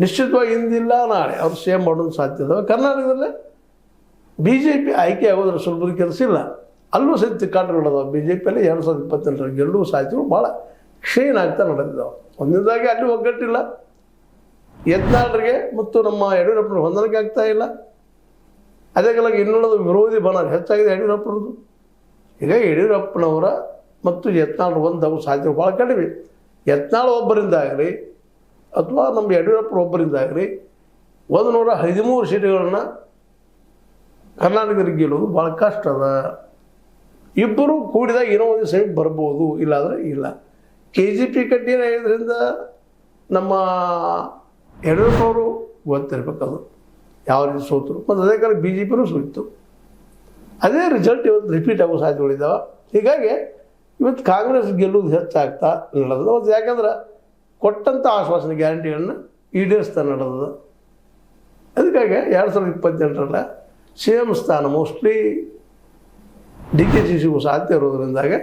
ನಿಶ್ಚಿತವಾಗಿ ಇಂದಿಲ್ಲ ನಾಳೆ ಅವ್ರು ಸೇಮ್ ಮಾಡೋದು ಸಾಧ್ಯ ಇದಾವೆ. ಕರ್ನಾಟಕದಲ್ಲೇ ಬಿ ಜೆ ಪಿ ಆಯ್ಕೆ ಆಗೋದ್ರ ಸುಲಭದ ಕೆಲಸ ಇಲ್ಲ. ಅಲ್ಲೂ ಸಹಿತ ತಿಕ್ಕಾಟಗಳದಾವೆ. ಬಿ ಜೆ ಪಿಯಲ್ಲಿ 2028 ಗೆಲ್ಲುವ ಸಾಧ್ಯತೆಗಳು ಭಾಳ ಕ್ಷೀಣ ಆಗ್ತಾ ನಡೆದಿದ್ದಾವೆ. ಒಂದನೇದಾಗಿ ಅಲ್ಲಿ ಒಗ್ಗಟ್ಟಿಲ್ಲ, ಯತ್ನಾಳರಿಗೆ ಮತ್ತು ನಮ್ಮ ಯಡಿಯೂರಪ್ಪನ ಹೊಂದಾಣಿಕೆ ಆಗ್ತಾ ಇಲ್ಲ. ಅದೇ ಕಾಲಕ್ಕೆ ಇನ್ನುಳಿದ ವಿರೋಧಿ ಬಣ ಹೆಚ್ಚಾಗಿದೆ ಯಡಿಯೂರಪ್ಪನದು. ಈಗ ಯಡಿಯೂರಪ್ಪನವರ ಮತ್ತು ಯತ್ನಾಳ್ ಒಂದಾಗುವ ಸಾಧ್ಯತೆ ಭಾಳ ಕಡಿಮೆ. ಯತ್ನಾಳ್ ಒಬ್ಬರಿಂದಾಗಲಿ ಅಥವಾ ನಮ್ಮ ಯಡಿಯೂರಪ್ಪನ ಒಬ್ಬರಿಂದಾಗಲಿ 113 ಸೀಟುಗಳನ್ನು ಕರ್ನಾಟಕದಲ್ಲಿ ಗೆಲ್ಲೋದು ಭಾಳ ಕಷ್ಟ ಅದ. ಇಬ್ಬರು ಕೂಡಿದಾಗ ಏನೋ ಒಂದು ಸಮಯ ಬರ್ಬೋದು, ಇಲ್ಲಾಂದರೆ ಇಲ್ಲ. KGP ಕಟ್ಟಿ ಏನಾಗಿದ್ದರಿಂದ ನಮ್ಮ ಯಡಿಯೂರಪ್ಪನವರು ಗೊತ್ತಿರಬೇಕದು ಯಾವ ರೀತಿ ಸೋತರು. ಮತ್ತು ಅದೇ ಕಾಲ BJPನೂ ಸೋತಿತ್ತು. ಅದೇ ರಿಸಲ್ಟ್ ಇವತ್ತು ರಿಪೀಟ್ ಆಗೋ ಸಾಧ್ಯತೆಗಳಿದ್ದಾವೆ. ಹೀಗಾಗಿ ಇವತ್ತು ಕಾಂಗ್ರೆಸ್ ಗೆಲ್ಲುವುದು ಹೆಚ್ಚಾಗ್ತಾ ನಡೆದ. ಮತ್ತು ಯಾಕಂದ್ರೆ ಕೊಟ್ಟಂಥ ಆಶ್ವಾಸನೆ ಗ್ಯಾರಂಟಿಗಳನ್ನ ಈಡೇರಿಸ್ತಾ ನಡೆದ. ಅದಕ್ಕಾಗಿ 2028 CM ಸ್ಥಾನ ಮೋಸ್ಟ್ಲಿ DKG ಸಿಗುವ ಸಾಧ್ಯ ಇರೋದ್ರಿಂದಾಗ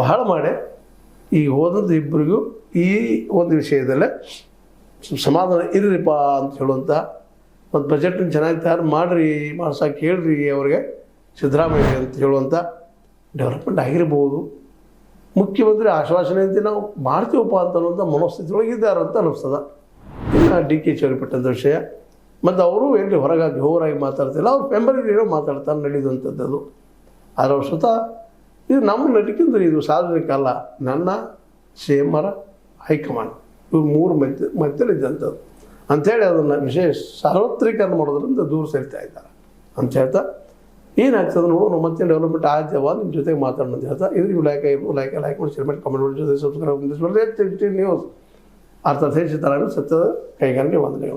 ಬಹಳ ಮಾಡಿ ಈ ಹೋದಂಥ ಇಬ್ಬರಿಗೂ ಈ ಒಂದು ವಿಷಯದಲ್ಲೇ ಸಮಾಧಾನ ಇರ್ರಿಪ್ಪ ಅಂತ ಹೇಳುವಂಥ ಮತ್ತು ಬಜೆಟನ್ನು ಚೆನ್ನಾಗಿ ತಯಾರು ಮಾಡಿರಿ, ಮಾಡ್ಸಕ್ಕೆ ಹೇಳ್ರಿ ಅವ್ರಿಗೆ ಸಿದ್ದರಾಮಯ್ಯ ಅಂತ ಹೇಳುವಂಥ ಡೆವಲಪ್ಮೆಂಟ್ ಆಗಿರ್ಬೋದು. ಮುಖ್ಯಮಂತ್ರಿ ಆಶ್ವಾಸನೆ ಅಂತ ನಾವು ಮಾಡ್ತೀವಪ್ಪ ಅಂತ ಅನ್ನೋಂಥ ಮನಸ್ಥಿತಿ ಒಳಗೆ ಇದ್ದಾರೆ ಅಂತ ಅನ್ನಿಸ್ತದೆ. ಇನ್ನು DKG ಅವ್ರಿಗೆ ಪಟ್ಟಂಥ ವಿಷಯ. ಮತ್ತು ಅವರು ಎಲ್ಲಿ ಹೊರಗೆ ಜೋರಾಗಿ ಮಾತಾಡ್ತಿಲ್ಲ, ಅವ್ರು ಬೆಂಬಲಿಗೆ ಏನೋ ಮಾತಾಡ್ತಾರೆ ನಡೆಯುವಂಥದ್ದು. ಆದರೆ ಅವ್ರು ಸ್ವತಃ ಇದು ನಮ್ಮ ನಟಿಕೆಂದ್ರೆ ಇದು ಸಾರ್ವಜನಿಕ ಅಲ್ಲ, ನನ್ನ CM ಹೈಕಮಾಂಡ್ ಇವ್ರು 3 ಮಧ್ಯದಲ್ಲಿದ್ದಂಥದ್ದು ಅಂಥೇಳಿ ಅದನ್ನು ವಿಶೇಷ ಸಾರ್ವತ್ರೀಕರಣ ಮಾಡೋದ್ರಿಂದ ದೂರ ಸರಿತಾ ಇದ್ದಾರೆ ಅಂತ ಹೇಳ್ತಾ ಏನಾಗ್ತದೆ ನೋಡೋಣ. ಮತ್ತೆ ಡೆವಲಪ್ಮೆಂಟ್ ಆಗ್ತೇವ ನಿಮ್ಮ ಜೊತೆಗೆ ಮಾತಾಡೋಣ ಅಂತ ಹೇಳ್ತಾ ಇದ್ರಿಗೆ ಲೈಕ್ ಮಾಡಿ ಶೇರ್ ಮಾಡಿ ಕಮೆಂಟ್ ಮಾಡಿ ಜೊತೆ ಸಬ್ಸ್ಕ್ರೈಬ್ ನ್ಯೂಸ್ ಅರ್ಥಾತ್ ಸತ್ಯದ ಕೈಗಾರಿಕೆ ವಂದನೆಗಳು.